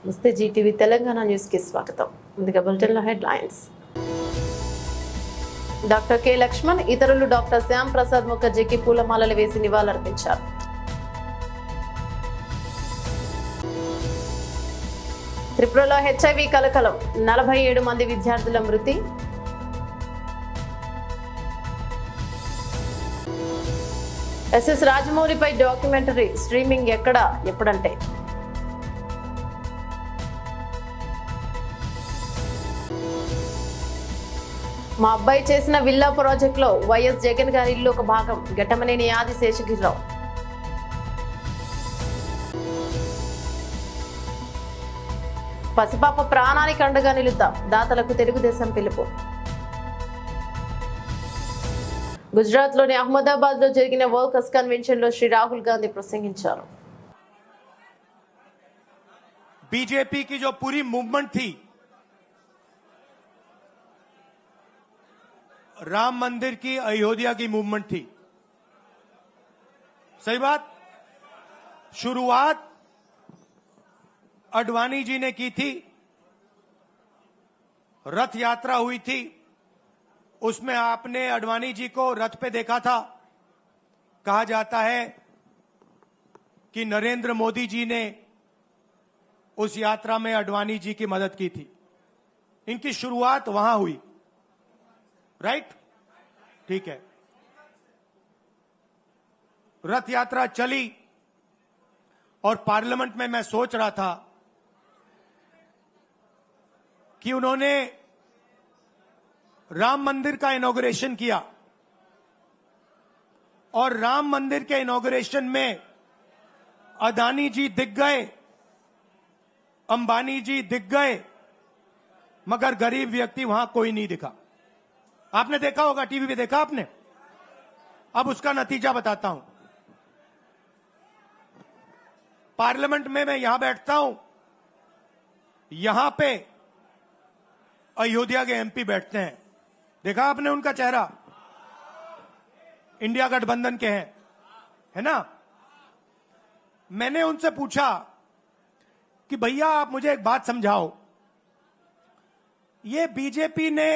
నమస్తే Zee TV Telangana news కి స్వాగతం. ముందుగా బులెటిన్ లో హెడ్లైన్స్. డాక్టర్ కె లక్ష్మణ్ ఇతరులు డాక్టర్ శ్యామ్ ప్రసాద్ ముఖర్జీకి పూలమాలలు వేసి నివాళులర్పించారు. త్రిపురలో హెచ్ఐవి కలకలం, 47 మంది విద్యార్థుల మృతి. ఎస్ఎస్ రాజమౌళిపై డాక్యుమెంటరీ స్ట్రీమింగ్ ఎక్కడ ఎప్పుడంటే. మా అబ్బాయి చేసిన విల్లా ప్రాజెక్టులో వైఎస్ జగన్ గారి ఇల్లు ఒక భాగం. ఘట్టమనేని ఆది శేషగిరిరావు. పసిపాప ప్రాణానికి అండగా నిలుద్దాం, దాతలకు తెలుగుదేశం పిలుపు. గుజరాత్ లోని అహ్మదాబాద్ లో జరిగిన వర్కర్స్ కన్వెన్షన్ లో శ్రీ రాహుల్ గాంధీ ప్రసంగించారు. बीजेपी की जो पूरी मूवमेंट थी, राम मंदिर की, अयोध्या की मूवमेंट थी. सही बात. शुरुआत अडवाणी जी ने की थी. रथ यात्रा हुई थी, उसमें आपने अडवाणी जी को रथ पे देखा था. कहा जाता है कि नरेंद्र मोदी जी ने उस यात्रा में अडवाणी जी की मदद की थी. इनकी शुरुआत वहां हुई. राइट, ठीक है. रथ यात्रा चली और पार्लियामेंट में मैं सोच रहा था कि उन्होंने राम मंदिर का इनॉग्रेशन किया और राम मंदिर के इनॉग्रेशन में अदानी जी दिख गए, अंबानी जी दिख गए, मगर गरीब व्यक्ति वहां कोई नहीं दिखा. आपने देखा होगा, टीवी पे देखा आपने. अब उसका नतीजा बताता हूं. पार्लियामेंट में मैं यहां बैठता हूं, यहां पे अयोध्या के एमपी बैठते हैं. देखा आपने उनका चेहरा, इंडिया गठबंधन के हैं, है ना. मैंने उनसे पूछा कि भैया आप मुझे एक बात समझाओ, ये बीजेपी ने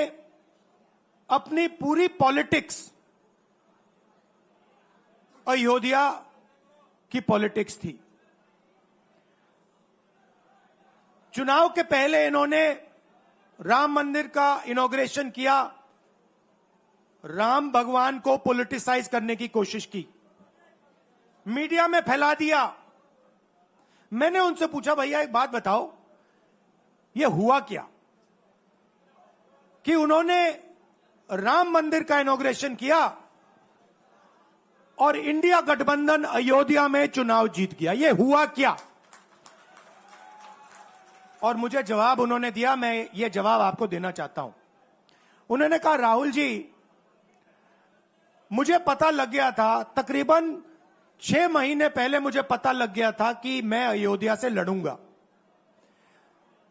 अपनी पूरी पॉलिटिक्स अयोध्या की पॉलिटिक्स थी. चुनाव के पहले इन्होंने राम मंदिर का इनॉग्रेशन किया, राम भगवान को पॉलिटिसाइज करने की कोशिश की, मीडिया में फैला दिया. मैंने उनसे पूछा भैया एक बात बताओ, ये हुआ क्या कि उन्होंने राम मंदिर का इनॉग्रेशन किया और इंडिया गठबंधन अयोध्या में चुनाव जीत गया, ये हुआ क्या. और मुझे जवाब उन्होंने दिया, मैं ये जवाब आपको देना चाहता हूं. उन्होंने कहा राहुल जी, मुझे पता लग गया था, तकरीबन 6 महीने पहले मुझे पता लग गया था कि मैं अयोध्या से लड़ूंगा.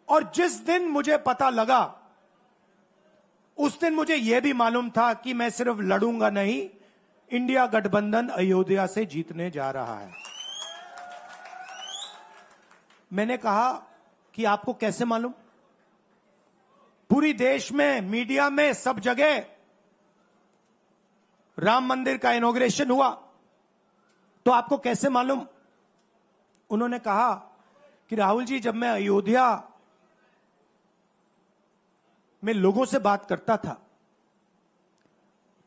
और जिस दिन मुझे पता लगा उस दिन मुझे यह भी मालूम था कि मैं सिर्फ लड़ूंगा नहीं, इंडिया गठबंधन अयोध्या से जीतने जा रहा है. मैंने कहा कि आपको कैसे मालूम. पूरी देश में, मीडिया में, सब जगह राम मंदिर का इनॉग्रेशन हुआ, तो आपको कैसे मालूम. उन्होंने कहा कि राहुल जी, जब मैं अयोध्या में लोगों से बात करता था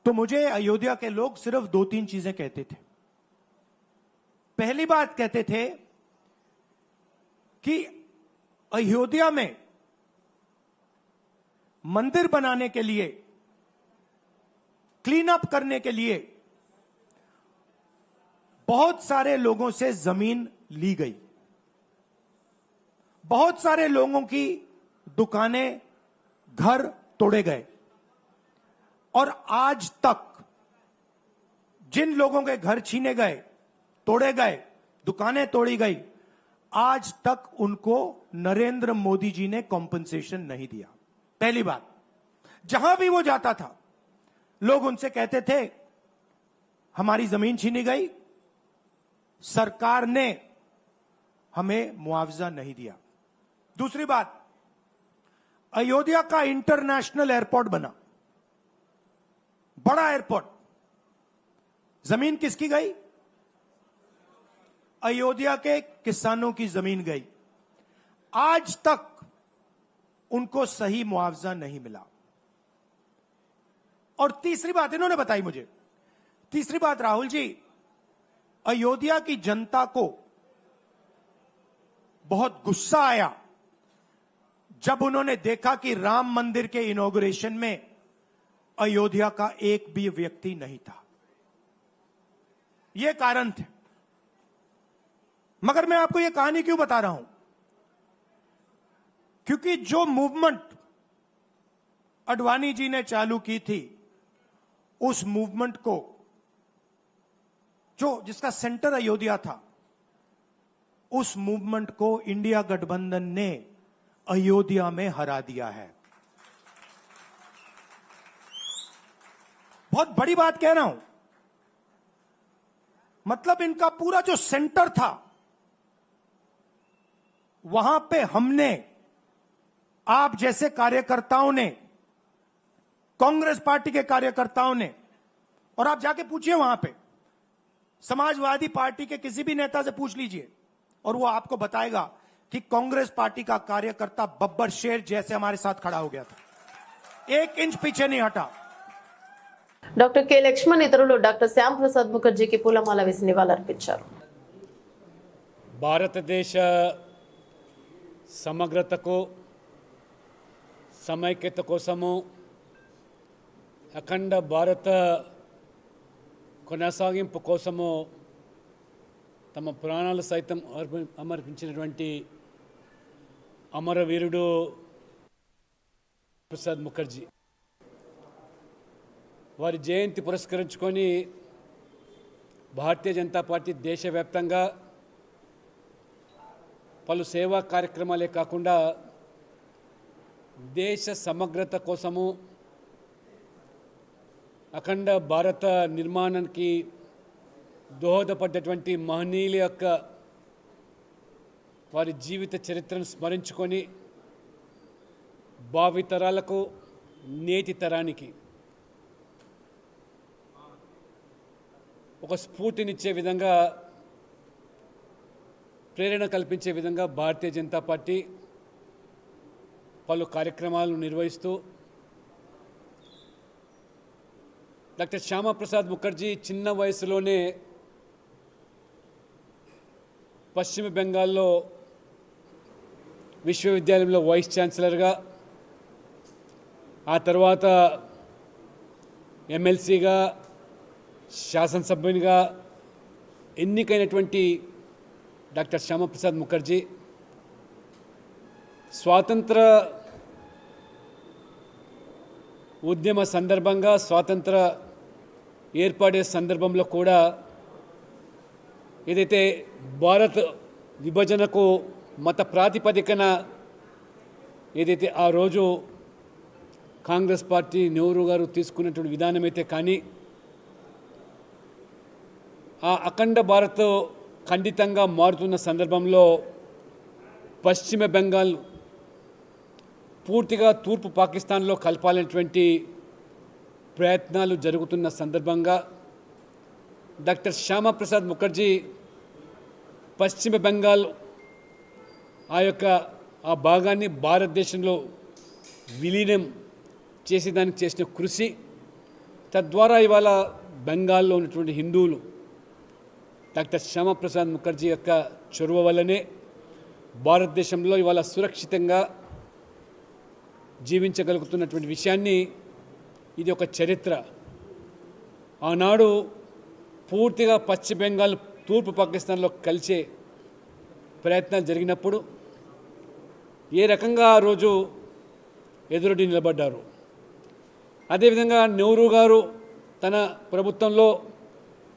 तो मुझे अयोध्या के लोग सिर्फ 2-3 चीजें कहते थे. पहली बात कहते थे कि अयोध्या में मंदिर बनाने के लिए, क्लीन अप करने के लिए बहुत सारे लोगों से जमीन ली गई, बहुत सारे लोगों की दुकानें, घर तोड़े गए, और आज तक जिन लोगों के घर छीने गए, तोड़े गए, दुकानें तोड़ी गई, आज तक उनको नरेंद्र मोदी जी ने कॉम्पनसेशन नहीं दिया. पहली बात. जहां भी वो जाता था लोग उनसे कहते थे हमारी जमीन छीनी गई, सरकार ने हमें मुआवजा नहीं दिया. दूसरी बात, अयोध्या का इंटरनेशनल एयरपोर्ट बना, बड़ा एयरपोर्ट, जमीन किसकी गई? अयोध्या के किसानों की जमीन गई। आज तक उनको सही मुआवजा नहीं मिला। और तीसरी बात इन्होंने बताई मुझे, तीसरी बात राहुल जी, अयोध्या की जनता को बहुत गुस्सा आया जब उन्होंने देखा कि राम मंदिर के इनॉग्रेशन में अयोध्या का एक भी व्यक्ति नहीं था। यह कारण थे। मगर मैं आपको यह कहानी क्यों बता रहा हूं? क्योंकि जो मूवमेंट अडवाणी जी ने चालू की थी, उस मूवमेंट को, जिसका सेंटर अयोध्या था, उस मूवमेंट को इंडिया गठबंधन ने अयोध्या में हरा दिया है। बहुत बड़ी बात कह रहा हूं। मतलब इनका पूरा जो सेंटर था, वहां पे हमने, आप जैसे कार्यकर्ताओं ने, कांग्रेस पार्टी के कार्यकर्ताओं ने, और आप जाके पूछिए वहां पे, समाजवादी पार्टी के किसी भी नेता से पूछ लीजिए और वो आपको बताएगा कि कांग्रेस पार्टी का कार्यकर्ता बब्बर शेर जैसे हमारे साथ खड़ा हो गया था, 1 इंच पीछे नहीं हटा। డాక్టర్ కె లక్ష్మణ్ ఇతరులు డాక్టర్ శ్యామ్ ప్రసాద్ ముఖర్జీకి పూలమాల వేసి నివాళులర్పించారు. భారతదేశ సమగ్రతకు, సమైక్యత కోసము, అఖండ భారత కొనసాగింపు కోసము తమ ప్రాణాలు సైతం అమర్పించినటువంటి అమరవీరుడు ప్రసాద్ ముఖర్జీ వారి జయంతి పురస్కరించుకొని భారతీయ జనతా పార్టీ దేశవ్యాప్తంగా పలు సేవా కార్యక్రమాలే కాకుండా దేశ సమగ్రత కోసము, అఖండ భారత నిర్మాణానికి దోహదపడ్డటువంటి మహనీయుల యొక్క వారి జీవిత చరిత్రను స్మరించుకొని భావితరాలకు, నేటి తరానికి ఒక స్ఫూర్తినిచ్చే విధంగా, ప్రేరణ కల్పించే విధంగా భారతీయ జనతా పార్టీ పలు కార్యక్రమాలను నిర్వహిస్తూ డాక్టర్ శ్యామప్రసాద్ ముఖర్జీ చిన్న వయసులోనే పశ్చిమ బెంగాల్లో విశ్వవిద్యాలయంలో వైస్ ఛాన్సలర్గా, ఆ తర్వాత ఎమ్మెల్సీగా, శాసనసభ్యునిగా ఎన్నికైనటువంటి డాక్టర్ శ్యామప్రసాద్ ముఖర్జీ స్వాతంత్ర ఉద్యమ సందర్భంగా, స్వాతంత్ర ఏర్పడే సందర్భంలో కూడా ఏదైతే భారత్ విభజనకు మత ప్రాతిపదికన ఏదైతే ఆ రోజు కాంగ్రెస్ పార్టీ, నెహ్రూ గారు తీసుకున్నటువంటి విధానం అయితే కానీ, ఆ అఖండ భారత్ ఖండితంగా మారుతున్న సందర్భంలో పశ్చిమ బెంగాల్ పూర్తిగా తూర్పు పాకిస్తాన్లో కలపాలనేటువంటి ప్రయత్నాలు జరుగుతున్న సందర్భంగా డాక్టర్ శ్యామప్రసాద్ ముఖర్జీ పశ్చిమ బెంగాల్ ఆ భాగాన్ని భారతదేశంలో విలీనం చేసేదానికి చేసిన కృషి, తద్వారా ఇవాళ బెంగాల్లో ఉన్నటువంటి హిందువులు డాక్టర్ శ్యామప్రసాద్ ముఖర్జీ యొక్క చొరవ వల్లనే భారతదేశంలో ఇవాళ సురక్షితంగా జీవించగలుగుతున్నటువంటి విషయాన్ని, ఇది ఒక చరిత్ర. ఆనాడు పూర్తిగా పశ్చిమ బెంగాల్ తూర్పు పాకిస్తాన్లో కలిసే ప్రయత్నాలు జరిగినప్పుడు ఏ రకంగా ఆ రోజు ఎదురొడ్డి నిలబడ్డారు. అదేవిధంగా నెహ్రూ గారు తన ప్రభుత్వంలో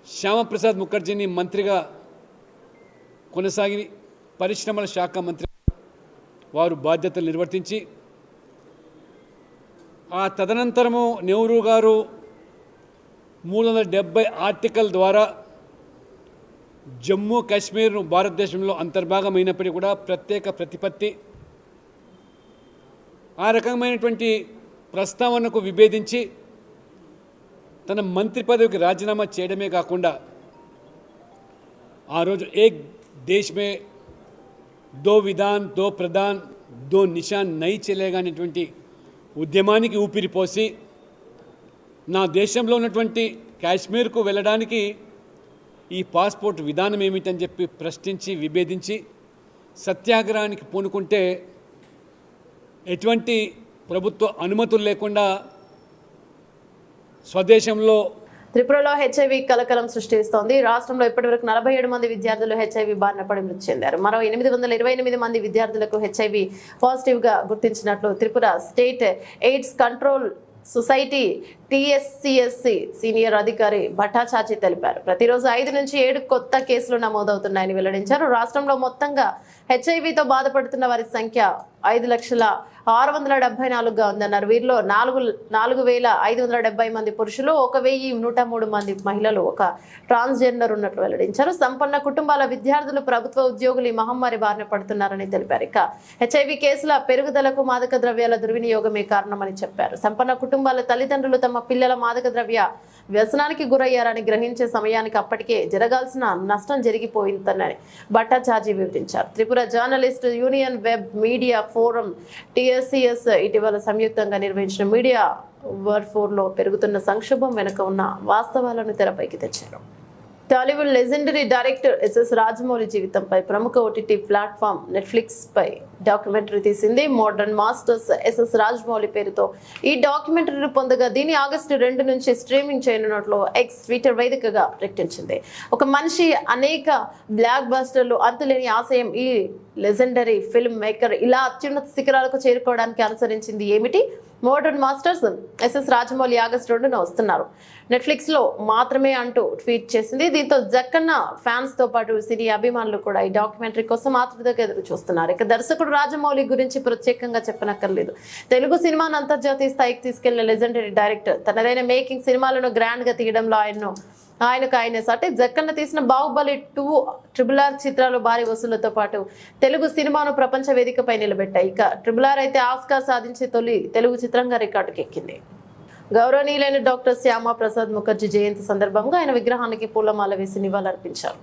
శ్యామప్రసాద్ ముఖర్జీని మంత్రిగా కొనసాగి పరిశ్రమల శాఖ మంత్రి వారు బాధ్యతలు నిర్వర్తించి, ఆ తదనంతరము నెహ్రూ గారు 370 ఆర్టికల్ ద్వారా జమ్మూ కాశ్మీర్ను భారతదేశంలో అంతర్భాగమైనప్పటికీ కూడా ప్రత్యేక ప్రతిపత్తి, ఆ రకమైనటువంటి ప్రస్తావనకు విభేదించి తన మంత్రి పదవికి రాజీనామా చేయడమే కాకుండా ఆ రోజు ఏక్ దేశ్ మే దో విధాన్ దో ప్రధాన్ దో నిషాన్ నై చలేగా అనేటువంటి ఉద్యమానికి ఊపిరిపోసి నా దేశంలో ఉన్నటువంటి కాశ్మీర్కు వెళ్ళడానికి ఈ పాస్పోర్ట్ విధానం ఏమిటని చెప్పి ప్రశ్నించి విభేదించి సత్యాగ్రహానికి పూనుకుంటే ఎటువంటి ప్రభుత్వ అనుమతులు లేకుండా స్వదేశంలో త్రిపురలో హెచ్ఐవి కలకలం సృష్టిస్తోంది. రాష్ట్రంలో ఇప్పటివరకు 47 మంది విద్యార్థులు హెచ్ఐవి బారిన పడి మృతి చెందారు. మరో 828 మంది విద్యార్థులకు హెచ్ఐవి పాజిటివ్ గా గుర్తించినట్లు Tripura state AIDS control society TSCSC senior అధికారి భట్టాచార్జీ తెలిపారు. ప్రతిరోజు 5 నుంచి 7 కొత్త కేసులు నమోదవుతున్నాయని వెల్లడించారు. రాష్ట్రంలో మొత్తంగా హెచ్ఐవితో బాధపడుతున్న వారి సంఖ్య 5,674గా ఉందన్నారు. వీరిలో 4,570 మంది పురుషులు, 1,103 మంది మహిళలు, ఒక ట్రాన్స్జెండర్ ఉన్నట్లు వెల్లడించారు. సంపన్న కుటుంబాల విద్యార్థులు, ప్రభుత్వ ఉద్యోగులు ఈ మహమ్మారి బారిన పడుతున్నారని తెలిపారు. ఇక హెచ్ఐవి కేసుల పెరుగుదలకు మాదక ద్రవ్యాల దుర్వినియోగమే కారణమని చెప్పారు. సంపన్న కుటుంబాల తల్లిదండ్రులు తమ పిల్లల మాదక ద్రవ్య వ్యసనానికి గురయ్యారని గ్రహించే సమయానికి అప్పటికే జరగాల్సిన నష్టం జరిగిపోయిందని భట్టాచార్జీ వివరించారు. Tripura journalist union web media forum TSCS ఇటీవల సంయుక్తంగా నిర్వహించిన మీడియా వర్ఫోర్లో పెరుగుతున్న సంక్షోభం వెనుక ఉన్న వాస్తవాలను తెరపైకి తెచ్చారు. Tollywood legendary director SS Rajamouli జీవితంపై ప్రముఖ OTT ప్లాట్ఫామ్ నెట్ఫ్లిక్స్ పై డాక్యుమెంటరీ తీసింది. మోడర్న్ మాస్టర్స్ SS రాజమౌళి పేరుతో ఈ డాక్యుమెంటరీ పొందగా దీన్ని ఆగస్టు 2 నుంచి స్ట్రీమింగ్ చేయనున్నట్లు ట్విట్టర్ వేదికగా ప్రకటించింది. ఒక మనిషి, అనేక బ్లాక్ బస్టర్లు, అంతులేని ఆశయం. ఈ లెజెండరీ ఫిల్మ్ మేకర్ ఇలా అత్యున్నత శిఖరాలకు చేరుకోవడానికి అనుసరించింది ఏమిటి? Modern masters SS Rajamouli August 2న వస్తున్నారు, నెట్ఫ్లిక్స్ లో మాత్రమే అంటూ ట్వీట్ చేసింది. దీంతో జక్కన్న ఫ్యాన్స్ తో పాటు సినీ అభిమానులు కూడా ఈ డాక్యుమెంటరీ కోసం ఆతృతగా ఎదురు చూస్తున్నారు. ఇక దర్శకుడు రాజమౌళి గురించి ప్రత్యేకంగా చెప్పనక్కర్లేదు. తెలుగు సినిమాను అంతర్జాతీయ స్థాయికి తీసుకెళ్లిన లెజెండరీ డైరెక్టర్. తనదైన మేకింగ్ సినిమాలను గ్రాండ్ గా తీయడంలో ఆయనే సాటి. జక్కన్న తీసిన బాహుబలి 2, RRR చిత్రాలు భారీ వసూళ్లతో పాటు తెలుగు సినిమాను ప్రపంచ వేదికపై నిలబెట్టాయి. ఇక RRR అయితే ఆస్కార్ సాధించే తొలి తెలుగు చిత్రంగా రికార్డుకి ఎక్కింది. గౌరవనీయులైన డాక్టర్ శ్యామా ప్రసాద్ ముఖర్జీ జయంతి సందర్భంగా ఆయన విగ్రహానికి పూలమాల వేసి నివాళులర్పించారు.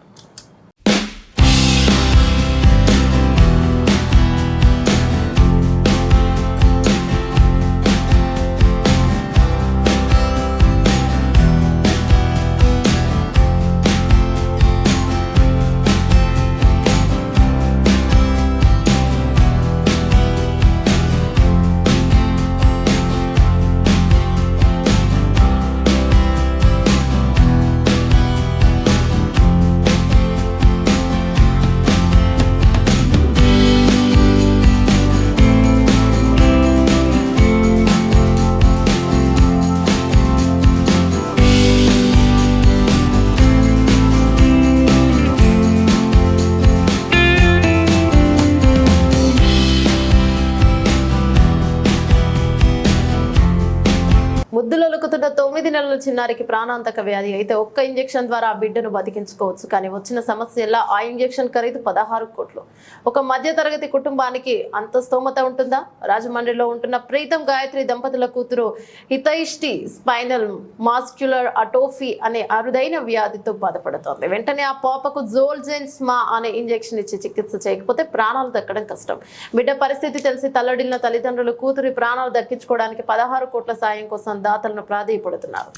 ముద్దులొలుకుతున్న 9 నెలల చిన్నారికి ప్రాణాంతక వ్యాధి అయితే ఒక్క ఇంజెక్షన్ ద్వారా ఆ బిడ్డను బతికించుకోవచ్చు. కానీ వచ్చిన సమస్యలా ఆ ఇంజెక్షన్ ఖరీదు 16 కోట్లు. ఒక మధ్యతరగతి కుటుంబానికి అంత స్తోమత ఉంటుందా? రాజమండ్రిలో ఉంటున్న ప్రీతం గాయత్రి దంపతుల కూతురు హితైష్టి స్పైనల్ మాస్క్యులర్ అటోఫీ అనే అరుదైన వ్యాధితో బాధపడుతోంది. వెంటనే ఆ పాపకు జోల్జెన్స్మా అనే ఇంజెక్షన్ ఇచ్చి చికిత్స చేయకపోతే ప్రాణాలు దక్కడం కష్టం. బిడ్డ పరిస్థితి తెలిసి తల్లడిల్లిన తల్లిదండ్రులు కూతురి ప్రాణాలు దక్కించుకోవడానికి 16 కోట్ల సాయం కోసం దాతలను ప్రాధేయపడుతున్నారు.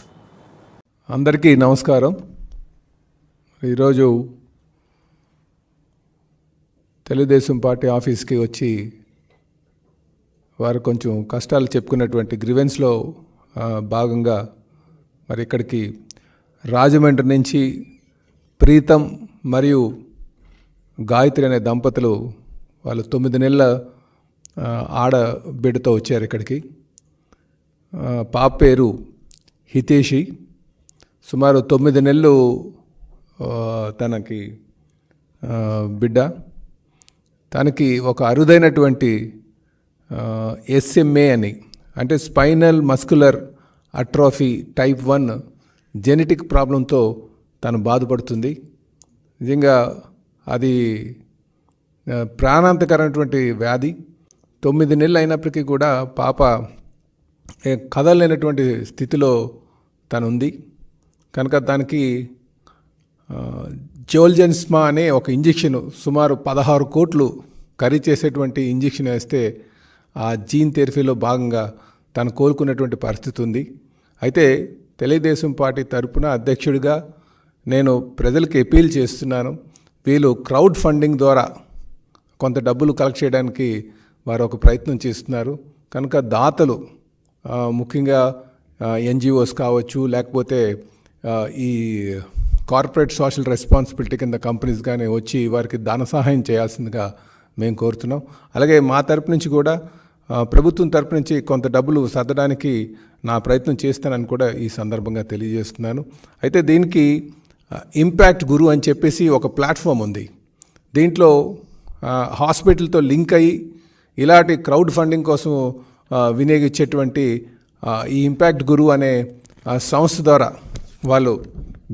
అందరికీ నమస్కారం. ఈరోజు తెలుగుదేశం పార్టీ ఆఫీస్కి వచ్చి వారు కొంచెం కష్టాలు చెప్పుకున్నటువంటి గ్రీవెన్స్లో భాగంగా మరి ఇక్కడికి రాజమండ్రి నుంచి ప్రీతం మరియు గాయత్రి అనే దంపతులు వాళ్ళు 9 నెలల ఆడబిడ్డతో వచ్చారు ఇక్కడికి. పాప పేరు హితేషి. సుమారు 9 నెలలు తనకి బిడ్డ. తనకి ఒక అరుదైనటువంటి SMA అని, అంటే spinal muscular atrophy type 1 genetic ప్రాబ్లంతో తను బాధపడుతుంది. నిజంగా అది ప్రాణాంతకరమైనటువంటి వ్యాధి. 9 నెలలు అయినప్పటికీ కూడా పాప కదలలేనటువంటి స్థితిలో తను ఉంది. కనుక దానికి జోల్జెన్స్మా అనే ఒక ఇంజెక్షన్ సుమారు 16 కోట్లు ఖరీదు చేసేటువంటి ఇంజెక్షన్ వేస్తే ఆ జీన్ థెరపీలో భాగంగా తను కోలుకున్నటువంటి పరిస్థితి ఉంది. అయితే తెలుగుదేశం పార్టీ తరపున అధ్యక్షుడిగా నేను ప్రజలకు అపీల్ చేస్తున్నాను. వీళ్ళు క్రౌడ్ ఫండింగ్ ద్వారా కొంత డబ్బులు కలెక్ట్ చేయడానికి వారు ఒక ప్రయత్నం చేస్తున్నారు. కనుక దాతలు ముఖ్యంగా ఎన్జిఓస్ కావచ్చు, లేకపోతే ఈ కార్పొరేట్ సోషల్ రెస్పాన్సిబిలిటీ కింద కంపెనీస్ కానీ వచ్చి వారికి ధన సహాయం చేయాల్సిందిగా మేము కోరుతున్నాం. అలాగే మా తరపు నుంచి కూడా ప్రభుత్వం తరపు నుంచి కొంత డబ్బులు సర్దడానికి నా ప్రయత్నం చేస్తానని కూడా ఈ సందర్భంగా తెలియజేస్తున్నాను. అయితే దీనికి ఇంపాక్ట్ గురు అని చెప్పేసి ఒక ప్లాట్ఫామ్ ఉంది. దీంట్లో హాస్పిటల్తో లింక్ అయ్యి ఇలాంటి క్రౌడ్ ఫండింగ్ కోసం వినియోగించేటువంటి ఈ ఇంపాక్ట్ గురు అనే సంస్థ ద్వారా వాళ్ళు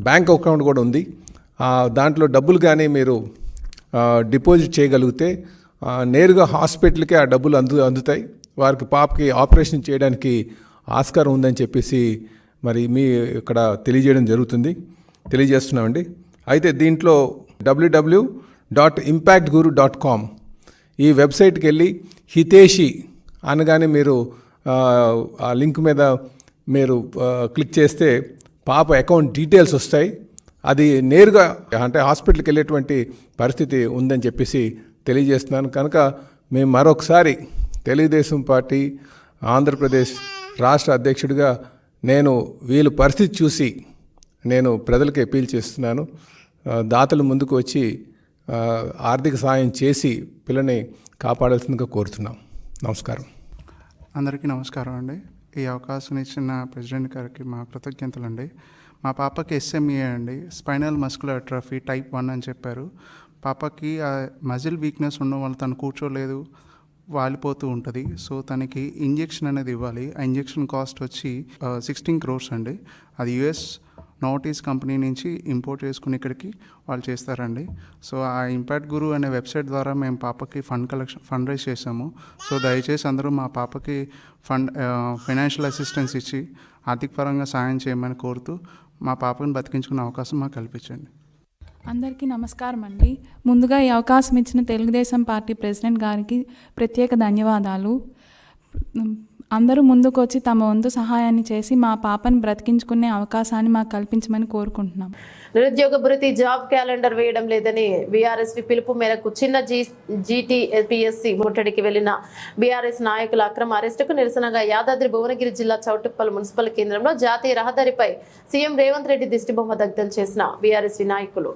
బ్యాంక్ అకౌంట్ కూడా ఉంది. దాంట్లో డబ్బులు కానీ మీరు డిపాజిట్ చేయగలిగితే నేరుగా హాస్పిటల్కే ఆ డబ్బులు అందుతాయి. వారికి పాపకి ఆపరేషన్ చేయడానికి ఆస్కారం ఉందని చెప్పేసి మరి మీ ఇక్కడ తెలియజేస్తున్నామండి. అయితే దీంట్లో www.impactguru.com ఈ వెబ్సైట్కి వెళ్ళి హితేషి అనగానే మీరు ఆ లింక్ మీద మీరు క్లిక్ చేస్తే పాప అకౌంట్ డీటెయిల్స్ వస్తాయి. అది నేరుగా అంటే హాస్పిటల్కి వెళ్ళేటువంటి పరిస్థితి ఉందని చెప్పేసి తెలియజేస్తున్నాను. కనుక మేము మరొకసారి తెలుగుదేశం పార్టీ ఆంధ్రప్రదేశ్ రాష్ట్ర అధ్యక్షుడిగా నేను వీళ్ళ పరిస్థితి చూసి నేను ప్రజలకు అపీల్ చేస్తున్నాను. దాతలు ముందుకు వచ్చి ఆర్థిక సాయం చేసి పిల్లని కాపాడాల్సిందిగా కోరుతున్నాం. నమస్కారం. అందరికీ నమస్కారం అండి. ఈ అవకాశం ఇచ్చిన ప్రెసిడెంట్ గారికి మా కృతజ్ఞతలు అండి. మా పాపకి SME అండి, స్పైనల్ మస్కులర్ అట్రోఫీ టైప్ 1 అని చెప్పారు. పాపకి మజిల్ వీక్నెస్ ఉండడం వల్ల తను కూర్చోలేదు, వాలిపోతూ ఉంటుంది. సో తనకి ఇంజెక్షన్ అనేది ఇవ్వాలి. ఆ ఇంజెక్షన్ కాస్ట్ వచ్చి 16 crores అండి. అది US నోటీస్ కంపెనీ నుంచి ఇంపోర్ట్ చేసుకుని ఇక్కడికి వాళ్ళు చేస్తారండి. సో ఆ ఇంపాక్ట్ గురు అనే వెబ్సైట్ ద్వారా మేము పాపకి ఫండ్ రైజ్ చేసాము. సో దయచేసి అందరూ మా పాపకి ఫైనాన్షియల్ అసిస్టెన్స్ ఇచ్చి ఆర్థిక పరంగా సాయం చేయమని కోరుతూ మా పాపని బతికించుకునే అవకాశం మాకు కల్పించండి. అందరికీ నమస్కారం అండి. ముందుగా ఈ అవకాశం ఇచ్చిన తెలుగుదేశం పార్టీ ప్రెసిడెంట్ గారికి ప్రత్యేక ధన్యవాదాలు. అందరూ ముందుకు వచ్చి తమ వంతు సహాయాన్ని చేసి మా పాపని బ్రతికించుకునే అవకాశాన్ని మాకు కల్పించమని కోరుకుంటున్నాం. నిరుద్యోగ భృతి జాబ్ క్యాలెండర్ వేయడం లేదని బీఆర్ఎస్పీ పిలుపు మేరకు చిన్న GTPSC ముట్టడికి వెళ్లిన బీఆర్ఎస్ నాయకుల అక్రమ అరెస్టుకు నిరసనగా యాదాద్రి భువనగిరి జిల్లా చౌటుప్పల్ మున్సిపల్ కేంద్రంలో జాతీయ రహదారిపై సీఎం రేవంత్ రెడ్డి దిష్టిబొమ్మ దగ్ధం చేసిన బీఆర్ఎస్ నాయకులు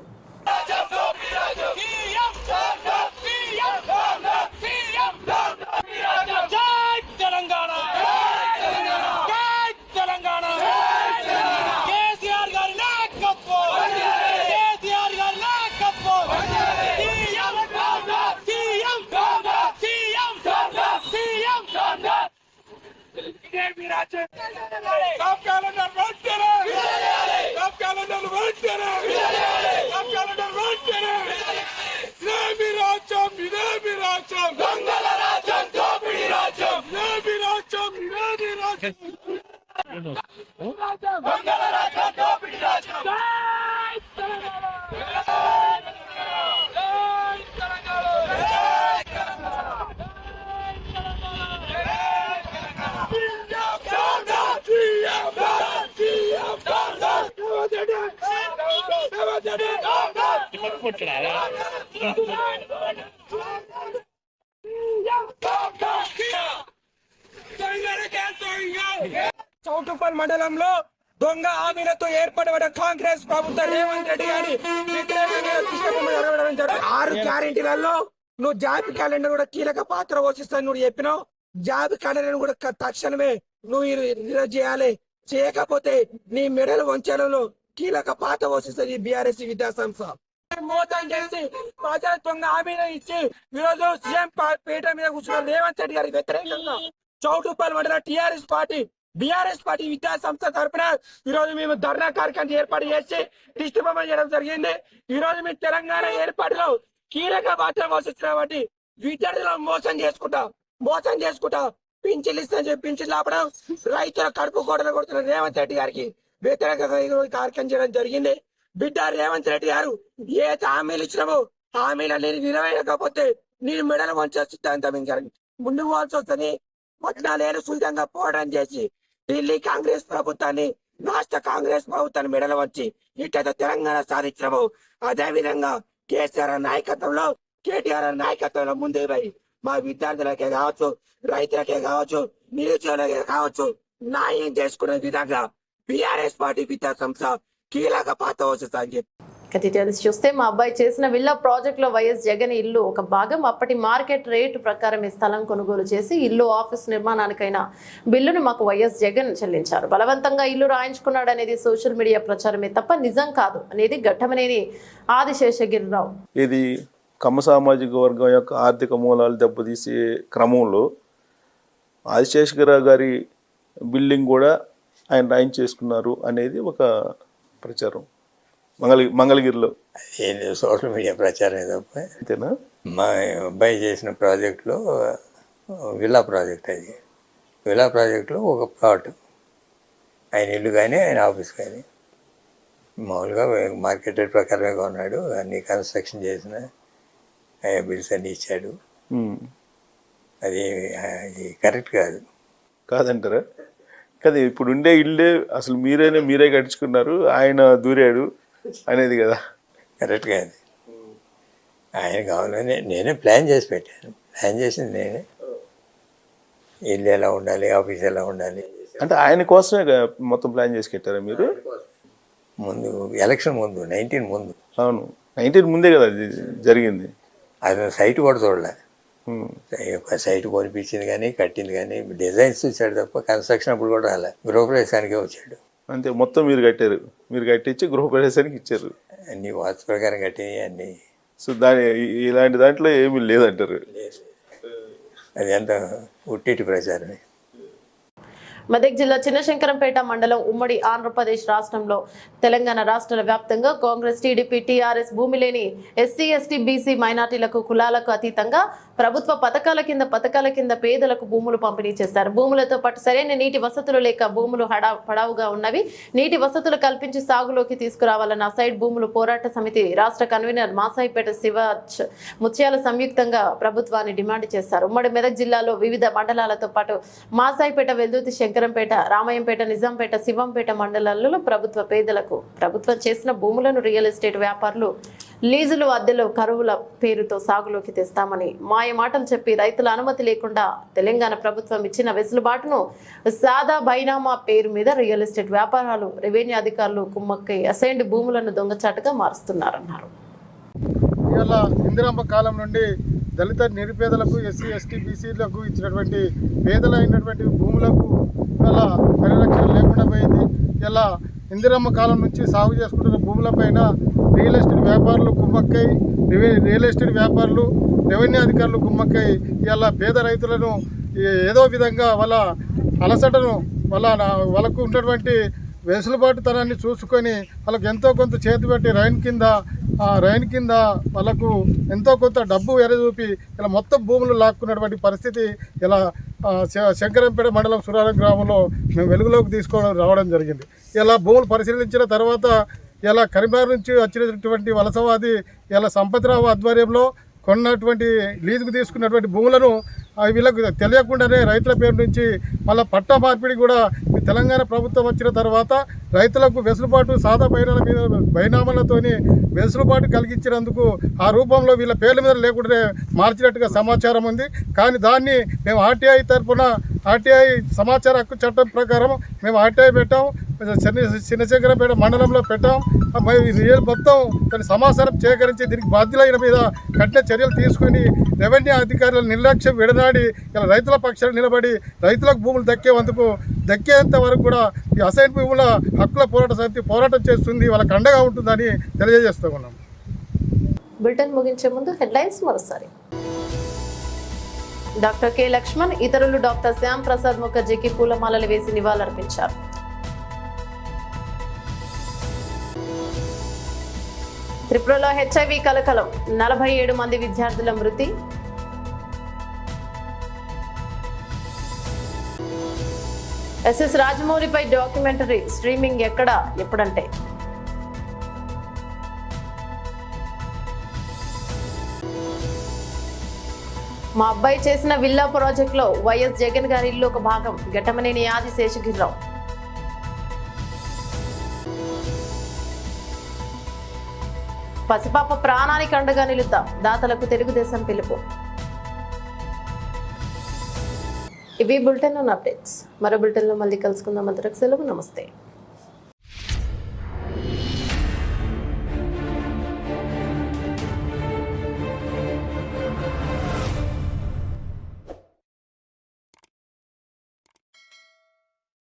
చౌటుప్పల్ మండలంలో దొంగ హామీలతో ఏర్పడిన కాంగ్రెస్ ప్రభుత్వం రేవంత్ రెడ్డి గారి 6 గ్యారెంటీలలో నువ్వు జాబ్ క్యాలెండర్ కూడా కీలక పాత్ర పోషిస్తాను నువ్వు చెప్పినావు. జాబ్ క్యాలెండర్ కూడా తక్షణమే నువ్వు నిర్వహణ చేయాలి. చేయకపోతే నీ మెడలు వంచడంలో కీలక పాత్ర పోషిస్తుంది బీఆర్ఎస్ విద్యా సంస్థ. మోసం చేసి ప్రజల దొంగ హామీలు ఇచ్చి ఈరోజు సీఎం పీఠ మీద కూర్చున్న రేవంత్ రెడ్డి గారికి వ్యతిరేకంగా చౌటుప్పల్ మండల టీఆర్ఎస్ పార్టీ బీఆర్ఎస్ పార్టీ విద్యా సంస్థ తరఫున ఈరోజు మేము ధర్నా కార్యక్రమం ఏర్పాటు చేసి దిష్టిబొమ్మ చేయడం జరిగింది. ఈరోజు మేము తెలంగాణ ఏర్పాటులో కీలక పాత్ర పోషిస్తున్నటువంటి విద్యార్థులను మోసం చేసుకుంటాం. మోసం చేసుకుంటా పింఛన్లు ఇస్తాను చెప్పి పింఛన్లు ఆపడం, రైతుల కడుపు కోటలు కొడుతున్న రేవంత్ రెడ్డి గారికి వ్యతిరేకంగా ఈరోజు కార్యక్రమం చేయడం జరిగింది. బిడ్డ రేవంత్ రెడ్డి గారు ఏ హామీలు ఇచ్చినామో హామీలు నెరవేరకపోతే నేను మెడలు వంచే సిద్ధాంతం ఇంకా ముందుకు పోవాల్సి వస్తుంది. 14 ఏళ్ళు సుల్తంగా పోరాటం చేసి ఢిల్లీ కాంగ్రెస్ ప్రభుత్వాన్ని, రాష్ట్ర కాంగ్రెస్ ప్రభుత్వాన్ని మెడలు వంచి ఇట్లయితే తెలంగాణ సాధించడము, అదే విధంగా కేసీఆర్ నాయకత్వంలో, కేటీఆర్ నాయకత్వంలో ముందుకు పోయి మా విద్యార్థులకే కావచ్చు, రైతులకే కావచ్చు, నిరుద్యోగులకే కావచ్చు న్యాయం చేసుకునే విధంగా బీఆర్ఎస్ పార్టీ విద్యా సంస్థ కీలక పాత్ర వస్తుందని చెప్పి డీటెయిల్స్ చూస్తే మా అబ్బాయి చేసిన విల్లా ప్రాజెక్ట్ లో వైఎస్ జగన్ ఇల్లు ఒక భాగం. అప్పటి మార్కెట్ రేటు ప్రకారం ఈ స్థలం కొనుగోలు చేసి ఇల్లు ఆఫీస్ నిర్మాణానికైన బిల్లును మాకు వైఎస్ జగన్ చెల్లించారు. బలవంతంగా ఇల్లు రాయించుకున్నాడు అనేది సోషల్ మీడియా ప్రచారమే తప్ప నిజం కాదు అనేది ఘట్టమనేని ఆదిశేషగిరిరావు. ఇది కమ్మ సామాజిక వర్గం యొక్క ఆర్థిక మూలాలు దెబ్బతీసే క్రమంలో ఆదిశేషగిరిరావు గారి బిల్డింగ్ కూడా ఆయన రాయించేసుకున్నారు అనేది ఒక ప్రచారం మంగళగిరిలో. ఏంటి సోషల్ మీడియా ప్రచారం తప్ప అంతేనా? మా అబ్బాయి చేసిన ప్రాజెక్టులో విల్లా ప్రాజెక్ట్, అది విల్లా ప్రాజెక్టులో ఒక ప్లాట్, ఆయన ఇల్లు కానీ ఆయన ఆఫీస్ కానీ మామూలుగా మార్కెట్ రేట్ ప్రకారమే కొన్నాడు. అన్ని కన్స్ట్రక్షన్ చేసిన బిల్స్ అన్ని ఇచ్చాడు. అది కరెక్ట్ కాదంటారా? కదా ఇప్పుడు ఉండే ఇల్లే అసలు మీరే కట్టించుకున్నారు, ఆయన దూరాడు అనేది కదా. కరెక్ట్ కాదు. ఆయన కావాలని నేనే ప్లాన్ చేసి పెట్టాను. ప్లాన్ చేసింది నేనే, ఇల్లు ఎలా ఉండాలి, ఆఫీస్ ఎలా ఉండాలి అంటే ఆయన కోసమే మొత్తం ప్లాన్ చేసి పెట్టారా మీరు? ముందు ఎలక్షన్ ముందు 19 ముందు. అవును, 19 ముందే కదా అది జరిగింది. అది సైట్ కూడా చూడలే. ఒక సైట్ కొనిపించింది కానీ కట్టింది కానీ డిజైన్స్ చూసాడు తప్ప కన్స్ట్రక్షన్ అప్పుడు కూడా రాలే. గృహప్రవేశానికే వచ్చాడు అంతే. మొత్తం మీరు కట్టారు, మీరు కట్టించి గృహప్రవేశానికి ఇచ్చారు. అన్ని వాస్తు ప్రకారం కట్టినవి అన్ని. సో ఇలాంటి దాంట్లో ఏమీ లేదంటారు. అది అంత ఉట్టిటి ప్రచారమే. మెదక్ జిల్లా చిన్నశంకరంపేట మండలం ఉమ్మడి ఆంధ్రప్రదేశ్ రాష్ట్రంలో తెలంగాణ రాష్ట్రాల వ్యాప్తంగా కాంగ్రెస్, టీడీపీ, టీఆర్ఎస్ భూమి లేని ఎస్సీ, ఎస్టీ, బీసీ, మైనార్టీలకు కులాలకు అతీతంగా ప్రభుత్వ పథకాల కింద పేదలకు భూములు పంపిణీ చేశారు. భూములతో పాటు సరైన నీటి వసతులు లేక భూములు పడావుగా ఉన్నవి. నీటి వసతులు కల్పించి సాగులోకి తీసుకురావాలన్న సైడ్ భూములు పోరాట సమితి రాష్ట్ర కన్వీనర్ మాసాయిపేట శివాజ్ ముత్యాల సంయుక్తంగా ప్రభుత్వాన్ని డిమాండ్ చేశారు. ఉమ్మడి మెదక్ జిల్లాలో వివిధ మండలాలతో పాటు మాసాయిపేట, వెల్దుర్తి, శంకరంపేట, రామయ్యంపేట, నిజాంపేట, శివంపేట మండలాలలో ప్రభుత్వం చేసిన భూములను రియల్ ఎస్టేట్ వ్యాపారులు లీజులు, అద్దెలు, కరువుల పేరుతో సాగులోకి తెస్తామని మాయ మాటలు చెప్పి రైతుల అనుమతి లేకుండా తెలంగాణ ప్రభుత్వం ఇచ్చిన వెసులుబాటును సాదా బైనామా పేరు మీద రియల్ ఎస్టేట్ వ్యాపారాలు, రెవెన్యూ అధికారులు కుమ్మక్కై అసైన్డ్ భూములను దొంగచాటుగా మారుస్తున్నారన్నారు. ఇవాళ ఇందిరమ్మ కాలం నుండి దళిత నిరుపేదలకు, ఎస్సీ, ఎస్టీ, బీసీలకు ఇచ్చినటువంటి పేదలైనటువంటి భూములకు ఇవాళ పరిరక్షణ లేకుండా పోయింది. ఇలా ఇందిరమ్మ కాలం నుంచి సాగు చేసుకుంటున్న భూములపైన రియల్ ఎస్టేట్ వ్యాపారులు కుమ్మక్కై, రియల్ ఎస్టేట్ వ్యాపారులు, రెవెన్యూ అధికారులు కుమ్మక్కై ఇలా పేద రైతులను ఏదో విధంగా వాళ్ళ అలసటను వాళ్ళకు ఉన్నటువంటి వెసులుబాటుతనాన్ని చూసుకొని వాళ్ళకు ఎంతో కొంత చేతి పెట్టి రైన్ కింద వాళ్ళకు ఎంతో కొంత డబ్బు ఎరచూపి ఇలా మొత్తం భూములు లాక్కున్నటువంటి పరిస్థితి ఇలా శంకరంపేట మండలం సురారం గ్రామంలో మేము వెలుగులోకి రావడం జరిగింది. ఇలా భూములు పరిశీలించిన తర్వాత ఇలా కరీంనగర్ నుంచి వచ్చినటువంటి వలసవాది ఇలా సంపత్రావు ఆధ్వర్యంలో కొన్నటువంటి లీజుకు తీసుకున్నటువంటి భూములను వీళ్ళకు తెలియకుండానే రైతుల పేరు నుంచి మళ్ళీ పట్టా మార్పిడి కూడా తెలంగాణ ప్రభుత్వం వచ్చిన తర్వాత రైతులకు వెసులుబాటు సాదా బైనామాలతోని వెసులుబాటు కలిగించినందుకు ఆ రూపంలో వీళ్ళ పేర్ల మీద లేకుండానే మార్చినట్టుగా సమాచారం ఉంది. కానీ దాన్ని మేము ఆర్టీఐ తరఫున ఆర్టీఐ సమాచార హక్కు చట్టం ప్రకారం మేము ఆర్టీఐ పెట్టాం. చిన్నశంకరంపేట మండలంలో పెట్టాం. మొత్తం దాని సమాచారం సేకరించి దీనికి బాధ్యులైన మీద కఠిన చర్యలు తీసుకొని రెవెన్యూ అధికారుల నిర్లక్ష్యం విడనాడి ఇలా రైతుల పక్షాలు నిలబడి రైతులకు భూములు దక్కేంత వరకు కూడా ఈ అసైన్ భూముల హక్కుల పోరాట సమితి పోరాటం చేస్తుంది, వాళ్ళకి అండగా ఉంటుందని తెలియజేస్తూ ఉన్నాం. బులెటిన్ ముగించే ముందు హెడ్లైన్స్ మరోసారి. డాక్టర్ కె లక్ష్మణ్ ఇతరులు డాక్టర్ శ్యామ్ ప్రసాద్ ముఖర్జీకి పూలమాలలు వేసి నివాళులర్పించారు. త్రిపురలో హెచ్ఐవి కలకలం, 47 మంది విద్యార్థుల మృతి. ఎస్ఎస్ రాజమౌళిపై డాక్యుమెంటరీ స్ట్రీమింగ్ ఎక్కడ ఎప్పుడంటే మా అబ్బాయి చేసిన విల్లా ప్రాజెక్టులో వైఎస్ జగన్ గారి ఇల్లు ఒక భాగం ఘటమనేని ఆది శేషగిరిరావు. పసిపాప ప్రాణానికి అండగా నిలుద్దాం, దాతలకు తెలుగుదేశం పిలుపు. ఇవి బులెటిన్ అప్డేట్స్. మరో బులెటిన్లో మళ్ళీ కలుసుకుందాం. అంతవరకు సెలవు. నమస్తే.